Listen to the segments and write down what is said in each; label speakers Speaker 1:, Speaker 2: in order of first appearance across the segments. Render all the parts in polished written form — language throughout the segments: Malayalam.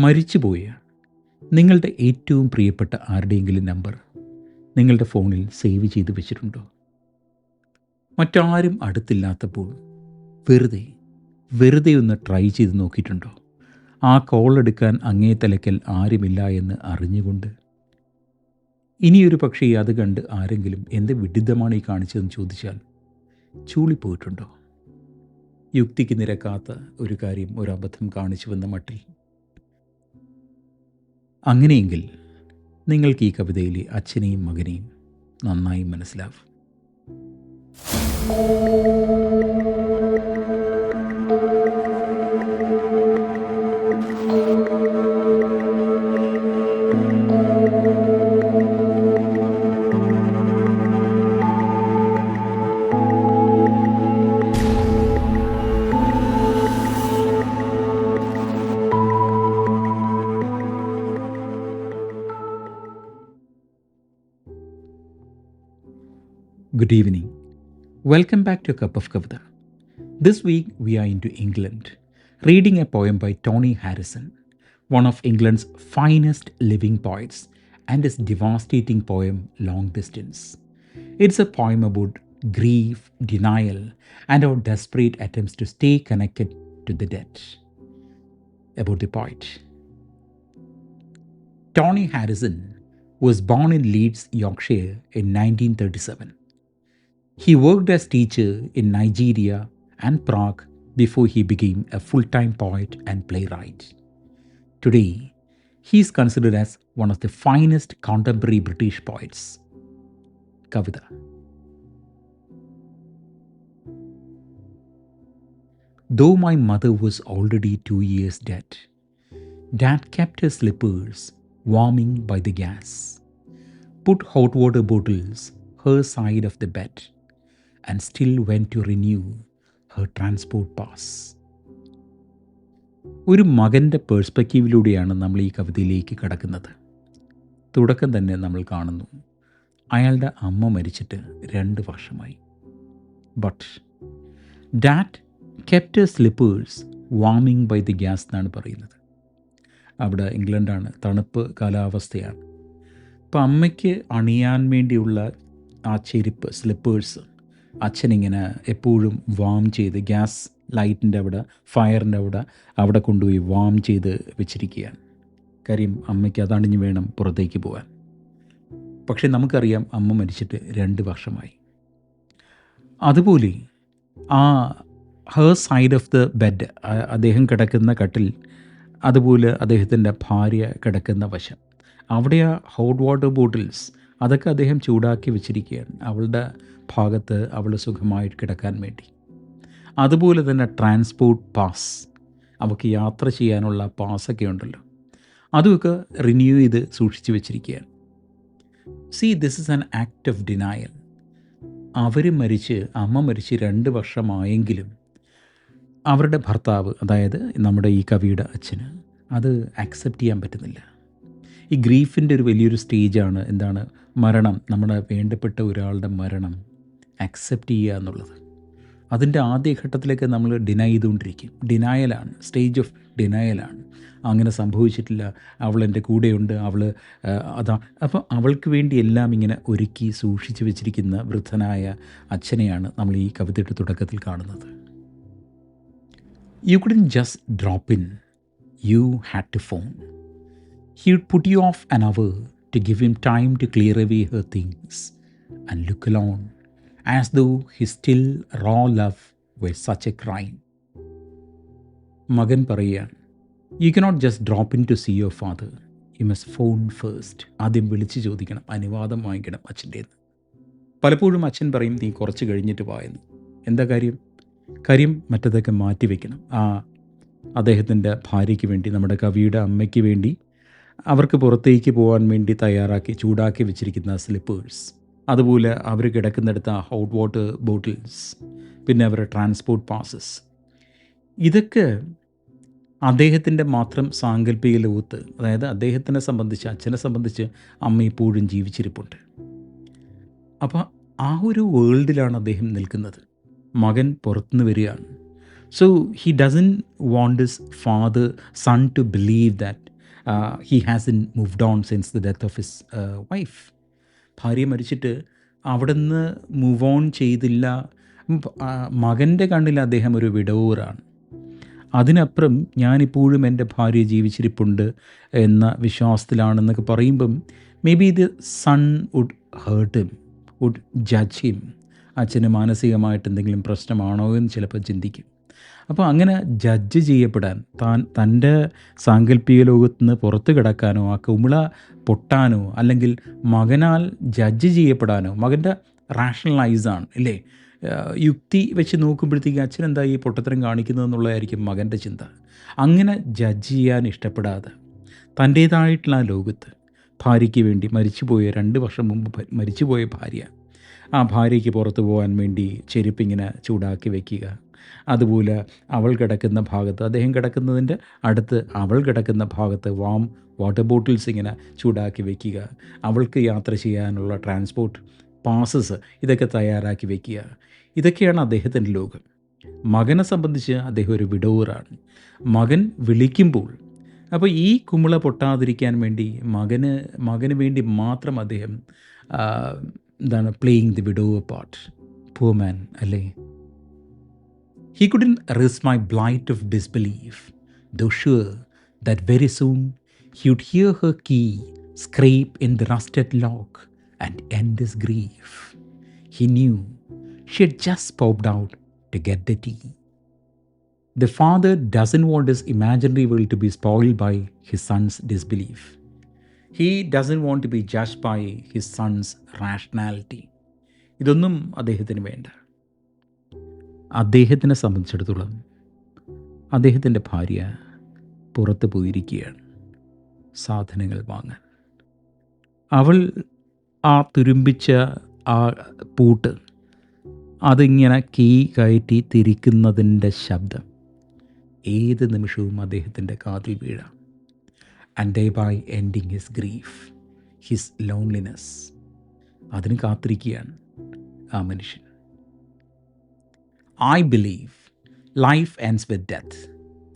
Speaker 1: മരിച്ചുപോയ നിങ്ങളുടെ ഏറ്റവും പ്രിയപ്പെട്ട ആരുടെയെങ്കിലും നമ്പർ നിങ്ങളുടെ ഫോണിൽ സേവ് ചെയ്ത് വെച്ചിട്ടുണ്ടോ? മറ്റാരും അടുത്തില്ലാത്തപ്പോൾ വെറുതെ ഒന്ന് ട്രൈ ചെയ്ത് നോക്കിയിട്ടുണ്ടോ? ആ കോൾ എടുക്കാൻ അങ്ങേ തലയ്ക്കൽ ആരുമില്ല എന്ന് അറിഞ്ഞുകൊണ്ട്. ഇനിയൊരു പക്ഷേ അത് കണ്ട് ആരെങ്കിലും എന്ത് വിഡിത്തമാണ് ഈ കാണിച്ചതെന്ന് ചോദിച്ചാൽ ചൂളിപ്പോയിട്ടുണ്ടോ? യുക്തിക്ക് നിരക്കാത്ത ഒരു കാര്യം, ഒരു അബദ്ധം കാണിച്ചുവെന്ന മട്ടിൽ. അങ്ങനെയെങ്കിൽ നിങ്ങൾക്ക് ഈ കവിതയിലെ അച്ഛനെയും മകനെയും നന്നായി മനസ്സിലാവും. Good evening. Welcome back to A Cup of Kavita. This week we are into England, reading a poem by Tony Harrison, one of England's finest living poets, and his devastating poem Long Distance. It's a poem about grief, denial, and our desperate attempts to stay connected to the dead. About the poet. Tony Harrison was born in Leeds, Yorkshire in 1937. He worked as teacher in Nigeria and Prague before he became a full-time poet and playwright. Today, he is considered as one of the finest contemporary British poets. Kavita. Though my mother was already 2 years dead, Dad kept her slippers warming by the gas, put hot water bottles her side of the bed, and still went to renew her transport pass. ഒരു മകൻ്റെ പേഴ്സ്പെക്റ്റീവിലൂടെയാണ് നമ്മൾ ഈ കവിതയിലേക്ക് കടക്കുന്നത്. തുടക്കം തന്നെ നമ്മൾ കാണുന്നു, അയാളുടെ അമ്മ മരിച്ചിട്ട് 2 വർഷമായി. But dad kept her slippers warming by the gas എന്നാണ് പറയുന്നത്. അവിടെ ഇംഗ്ലണ്ടാണ്, തണുപ്പ് കാലാവസ്ഥയാണ്. അപ്പം അമ്മയ്ക്ക് അണിയാൻ വേണ്ടിയുള്ള ആ ചെരുപ്പ്, സ്ലിപ്പേഴ്സ്, അച്ഛനിങ്ങനെ എപ്പോഴും വാം ചെയ്ത് ഗ്യാസ് ലൈറ്റിൻ്റെ അവിടെ, ഫയറിൻ്റെ അവിടെ കൊണ്ടുപോയി വാം ചെയ്ത് വെച്ചിരിക്കുകയാണ്. കാര്യം അമ്മയ്ക്ക് അതണിഞ്ഞ് വേണം പുറത്തേക്ക് പോകാൻ. പക്ഷേ നമുക്കറിയാം അമ്മ മരിച്ചിട്ട് 2 വർഷമായി. അതുപോലെ ആ her side of the bed, അദ്ദേഹം കിടക്കുന്ന കട്ടിൽ, അതുപോലെ അദ്ദേഹത്തിൻ്റെ ഭാര്യ കിടക്കുന്ന വശം, അവിടെ ആ ഹോട്ട് വാട്ടർ ബോട്ടിൽസ് അതൊക്കെ അദ്ദേഹം ചൂടാക്കി വെച്ചിരിക്കുകയാണ് അവളുടെ ഭാഗത്ത് അവൾ സുഖമായിട്ട് കിടക്കാൻ വേണ്ടി. അതുപോലെ തന്നെ ട്രാൻസ്പോർട്ട് പാസ്, അവൾക്ക് യാത്ര ചെയ്യാനുള്ള പാസ്സൊക്കെ ഉണ്ടല്ലോ, അതുമൊക്കെ റിന്യൂ ചെയ്ത് സൂക്ഷിച്ച് വെച്ചിരിക്കുകയാണ്. C, this is an act of denial. അമ്മ മരിച്ച് 2 വർഷമായെങ്കിലും അവരുടെ ഭർത്താവ്, അതായത് നമ്മുടെ ഈ കവിയുടെ അച്ഛന്, അത് ആക്സെപ്റ്റ് ചെയ്യാൻ പറ്റുന്നില്ല. ഈ ഗ്രീഫിൻ്റെ ഒരു വലിയൊരു സ്റ്റേജാണ് എന്താണ്, മരണം, നമ്മുടെ വേണ്ടപ്പെട്ട ഒരാളുടെ മരണം ആക്സെപ്റ്റ് ചെയ്യുക എന്നുള്ളത്. അതിൻ്റെ ആദ്യഘട്ടത്തിലേക്ക് നമ്മൾ ഡിനൈ ചെയ്തുകൊണ്ടിരിക്കും. ഡിനയലാണ്, സ്റ്റേജ് ഓഫ് ഡിനയലാണ്. അങ്ങനെ സംഭവിച്ചിട്ടില്ല, അവൾ എൻ്റെ കൂടെയുണ്ട്, അതാ. അപ്പോൾ അവൾക്ക് വേണ്ടി എല്ലാം ഇങ്ങനെ ഒരുക്കി സൂക്ഷിച്ച് വെച്ചിരിക്കുന്ന വൃദ്ധനായ അച്ഛനെയാണ് നമ്മൾ ഈ കവിതയുടെ തുടക്കത്തിൽ കാണുന്നത്. You couldn't just drop in, you had to phone. He would put you off an hour to give him time to clear away her things and look alone, as though his still raw love were such a crime. മകൻ പറയുകയാണ്, you cannot just drop in to see your father, you must phone first. ആദ്യം വിളിച്ച് ചോദിക്കണം, അനുവാദം വാങ്ങിക്കണം അച്ഛൻ്റേന്ന്. പലപ്പോഴും അച്ഛൻ പറയും, നീ കുറച്ച് കഴിഞ്ഞിട്ട് പോയെന്ന്. എന്താ കാര്യം മറ്റതൊക്കെ മാറ്റി വയ്ക്കണം. അദ്ദേഹത്തിൻ്റെ ഭാര്യയ്ക്ക് വേണ്ടി, നമ്മുടെ കവിയുടെ അമ്മയ്ക്ക് വേണ്ടി, അവർക്ക് പുറത്തേക്ക് പോകാൻ വേണ്ടി തയ്യാറാക്കി ചൂടാക്കി വെച്ചിരിക്കുന്ന സ്ലിപ്പേഴ്സ്, അതുപോലെ അവർ കിടക്കുന്നിടത്ത് ആ ഹോട്ട് വാട്ടർ ബോട്ടിൽസ്, പിന്നെ അവരുടെ ട്രാൻസ്പോർട്ട് പാസസ്, ഇതൊക്കെ അദ്ദേഹത്തിൻ്റെ മാത്രം സാങ്കല്പിക ലോകത്ത്, അതായത് അദ്ദേഹത്തിനെ സംബന്ധിച്ച്, അച്ഛനെ സംബന്ധിച്ച് അമ്മ ഇപ്പോഴും ജീവിച്ചിരിപ്പുണ്ട്. അപ്പോൾ ആ ഒരു വേൾഡിലാണ് അദ്ദേഹം നിൽക്കുന്നത്. മകൻ പുറത്തുനിന്ന് വരികയാണ്. So he doesn't want his son to believe that he hasn't moved on since the death of his wife. ഭാര്യ മരിച്ചിട്ട് അവിടുന്ന് മൂവ് ഓൺ ചെയ്തില്ല. മകൻ്റെ കണ്ണിൽ അദ്ദേഹം ഒരു വിഡോവറാണ്. അതിനപ്പുറം ഞാനിപ്പോഴും എൻ്റെ ഭാര്യ ജീവിച്ചിരിപ്പുണ്ട് എന്ന വിശ്വാസത്തിലാണെന്നൊക്കെ പറയുമ്പം maybe the son would hurt him, would judge him. അച്ഛന് മാനസികമായിട്ട് എന്തെങ്കിലും പ്രശ്നമാണോ എന്ന് ചിലപ്പോൾ ചിന്തിക്കും. അപ്പോൾ അങ്ങനെ ജഡ്ജ് ചെയ്യപ്പെടാൻ, തൻ്റെ സാങ്കല്പിക ലോകത്ത് നിന്ന് പുറത്ത് കിടക്കാനോ ആ കുമിള പൊട്ടാനോ അല്ലെങ്കിൽ മകനാൽ ജഡ്ജ് ചെയ്യപ്പെടാനോ, മകൻ്റെ റാഷണലൈസാണ് അല്ലേ, യുക്തി വെച്ച് നോക്കുമ്പോഴത്തേക്ക് അച്ഛൻ എന്താ ഈ പൊട്ടത്തരം കാണിക്കുന്നതെന്നുള്ളതായിരിക്കും മകൻ്റെ ചിന്ത. അങ്ങനെ ജഡ്ജ് ചെയ്യാൻ ഇഷ്ടപ്പെടാതെ തൻ്റേതായിട്ടുള്ള ലോകത്ത് ഭാര്യയ്ക്ക് വേണ്ടി മരിച്ചുപോയ 2 വർഷം മുമ്പ് മരിച്ചുപോയ ഭാര്യ, ആ ഭാര്യയ്ക്ക് പുറത്ത് പോകാൻ വേണ്ടി ചെരുപ്പിങ്ങനെ ചൂടാക്കി വയ്ക്കുക. അതുപോലെ അവൾ കിടക്കുന്ന ഭാഗത്ത്, അദ്ദേഹം കിടക്കുന്നതിൻ്റെ അടുത്ത് അവൾ കിടക്കുന്ന ഭാഗത്ത് വാട്ടർ ബോട്ടിൽസ് ഇങ്ങനെ ചൂടാക്കി വയ്ക്കുക. അവൾക്ക് യാത്ര ചെയ്യാനുള്ള ട്രാൻസ്പോർട്ട് പാസസ് ഇതൊക്കെ തയ്യാറാക്കി വയ്ക്കുക. ഇതൊക്കെയാണ് അദ്ദേഹത്തിൻ്റെ ലോകം. മകനെ സംബന്ധിച്ച് അദ്ദേഹം ഒരു വിഡോവറാണ്. മകൻ വിളിക്കുമ്പോൾ, അപ്പോൾ ഈ കുമിള പൊട്ടാതിരിക്കാൻ വേണ്ടി മകന് വേണ്ടി മാത്രം അദ്ദേഹം എന്താണ് പ്ലേയിങ് ദി വിഡോവർ പാർട്ട്. പൂർ മാൻ അല്ലേ. He couldn't risk my blight of disbelief, though sure that very soon he would hear her key scrape in the rusted lock and end his grief. He knew she had just popped out to get the tea. The father doesn't want his imaginary world to be spoiled by his son's disbelief. He doesn't want to be judged by his son's rationality. ഇതൊന്നും അദ്ദേഹത്തിന് വേണ്ട. അദ്ദേഹത്തിനെ സംബന്ധിച്ചിടത്തോളം അദ്ദേഹത്തിൻ്റെ ഭാര്യ പുറത്ത് പോയിരിക്കുകയാണ് സാധനങ്ങൾ വാങ്ങാൻ. അവൾ ആ തുരുമ്പിച്ച ആ പൂട്ട് അതിങ്ങനെ കീ കയറ്റി തിരിക്കുന്നതിൻ്റെ ശബ്ദം ഏത് നിമിഷവും അദ്ദേഹത്തിൻ്റെ കാതിൽ വീഴാം. And thereby ending his grief, his loneliness. അതിന് കാത്തിരിക്കുകയാണ് ആ മനുഷ്യൻ. I believe life ends with death,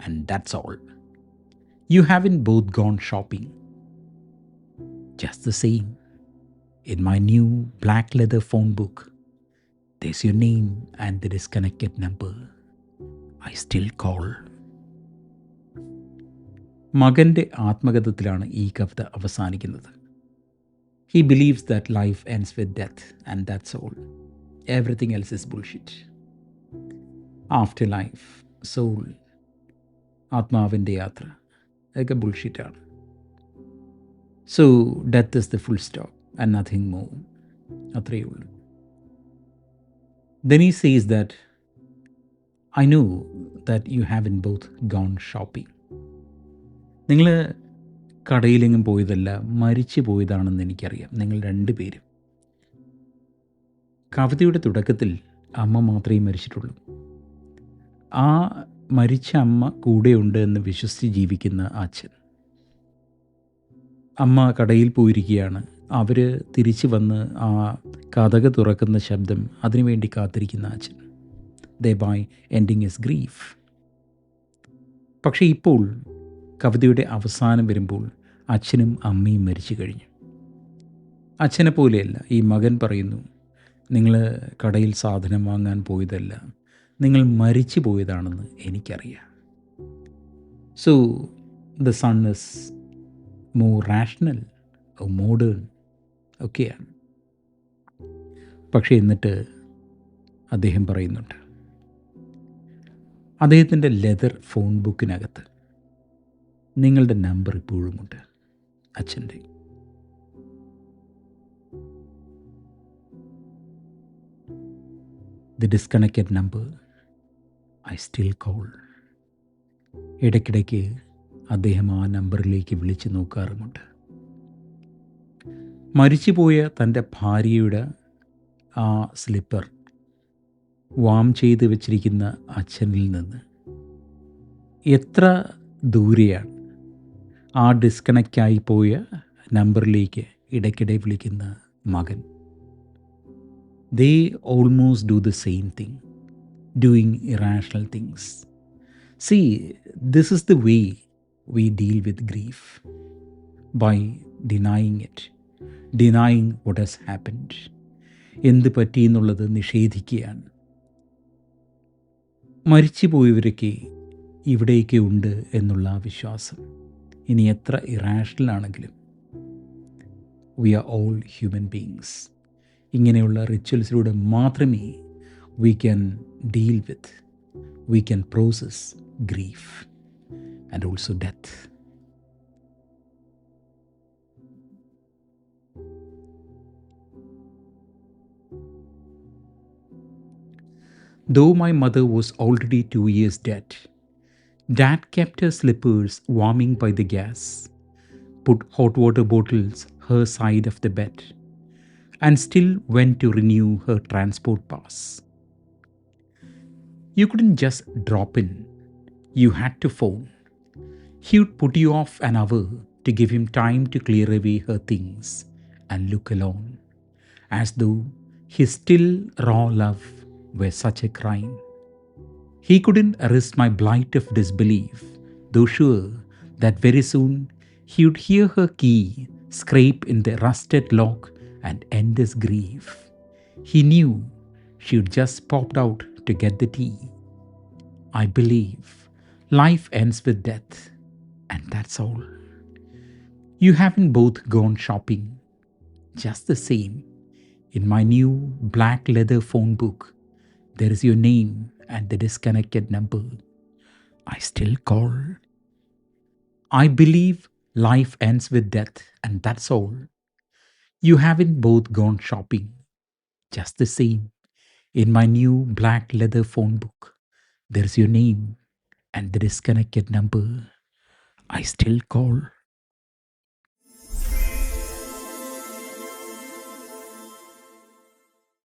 Speaker 1: and that's all. You haven't both gone shopping. Just the same, in my new black leather phone book, there's your name and the disconnected number. I still call. മകൻ്റെ ആത്മകഥത്തിലാണ് ഈ കവിത അവസാനിക്കുന്നത്. He believes that life ends with death, and that's all. Everything else is bullshit. After life, soul, ആത്മാവിൻ്റെ യാത്ര, അതൊക്കെ ബുൾഷിറ്റാണ്. So death is the full stop and nothing more. അത്രയേ ഉള്ളൂ. Then he says that I know that you have in both gone shopping. നിങ്ങൾ കടയിലെങ്ങും പോയതല്ല, മരിച്ചു പോയതാണെന്ന് എനിക്കറിയാം നിങ്ങൾ 2 പേരും. കവിതയുടെ തുടക്കത്തിൽ അമ്മ മാത്രമേ മരിച്ചിട്ടുള്ളൂ. ആ മരിച്ച അമ്മ കൂടെയുണ്ട് എന്ന് വിശ്വസിച്ച് ജീവിക്കുന്ന അച്ഛൻ. അമ്മ കടയിൽ പോയിരിക്കുകയാണ്. അവർ തിരിച്ചു വന്ന് ആ കതക് തുറക്കുന്ന ശബ്ദം അതിനുവേണ്ടി കാത്തിരിക്കുന്ന അച്ഛൻ. thereby ending his grief. പക്ഷേ ഇപ്പോൾ കവിതയുടെ അവസാനം വരുമ്പോൾ അച്ഛനും അമ്മയും മരിച്ചു കഴിഞ്ഞു. അച്ഛനെ പോലെയല്ല ഈ മകൻ പറയുന്നു, നിങ്ങൾ കടയിൽ സാധനം വാങ്ങാൻ പോയതല്ല, നിങ്ങൾ മരിച്ചു പോയതാണെന്ന് എനിക്കറിയാം. So the son is more rational, modern ഒക്കെയാണ്. പക്ഷേ എന്നിട്ട് അദ്ദേഹം പറയുന്നുണ്ട്, അദ്ദേഹത്തിൻ്റെ ലെതർ ഫോൺ ബുക്കിനകത്ത് നിങ്ങളുടെ നമ്പർ ഇപ്പോഴുമുണ്ട്, അച്ഛൻ്റെ. The disconnected number I still call. ഇടയ്ക്കിടയ്ക്ക് അദ്ദേഹം ആ നമ്പറിലേക്ക് വിളിച്ച് നോക്കാറുമുണ്ട്. മരിച്ചുപോയ തൻ്റെ ഭാര്യയുടെ ആ സ്ലിപ്പർ വാം ചെയ്ത് വെച്ചിരിക്കുന്ന അച്ഛനിൽ നിന്ന് എത്ര ദൂരെയാണ് ആ ഡിസ്കണക്റ്റായി പോയ നമ്പറിലേക്ക് ഇടയ്ക്കിടെ വിളിക്കുന്ന മകൻ. They almost do the same thing. doing irrational things. See, this is the way we deal with grief, by denying it, denying what has happened. എന്ത് പറ്റി എന്നുള്ളത് നിഷേധിക്കുകയാണ്. മരിച്ചു പോയവരൊക്കെ ഇവിടെയൊക്കെ ഉണ്ട് എന്നുള്ള ആ വിശ്വാസം. ഇനി എത്ര ഇറാഷണൽ ആണെങ്കിലും we are all human beings. ഇങ്ങനെയുള്ള റിച്വൽസിലൂടെ മാത്രമേ we can deal with, we can process grief and also death. Though my mother was already 2 years dead, Dad kept her slippers warming by the gas, put hot water bottles her side of the bed, and still went to renew her transport pass. You couldn't just drop in, you had to phone. He would put you off an hour to give him time to clear away her things and look alone, as though his still raw love were such a crime. He couldn't resist my blight of disbelief, though sure that very soon he would hear her key scrape in the rusted lock and end his grief. He knew she had just popped out to get the tea. I believe life ends with death, and that's all. You haven't both gone shopping. Just the same, in my new black leather phone book, there is your name and the disconnected number. I still call. I believe life ends with death, and that's all. You haven't both gone shopping. Just the same, in my new black leather phone book, there is your name and the disconnected number. I still call.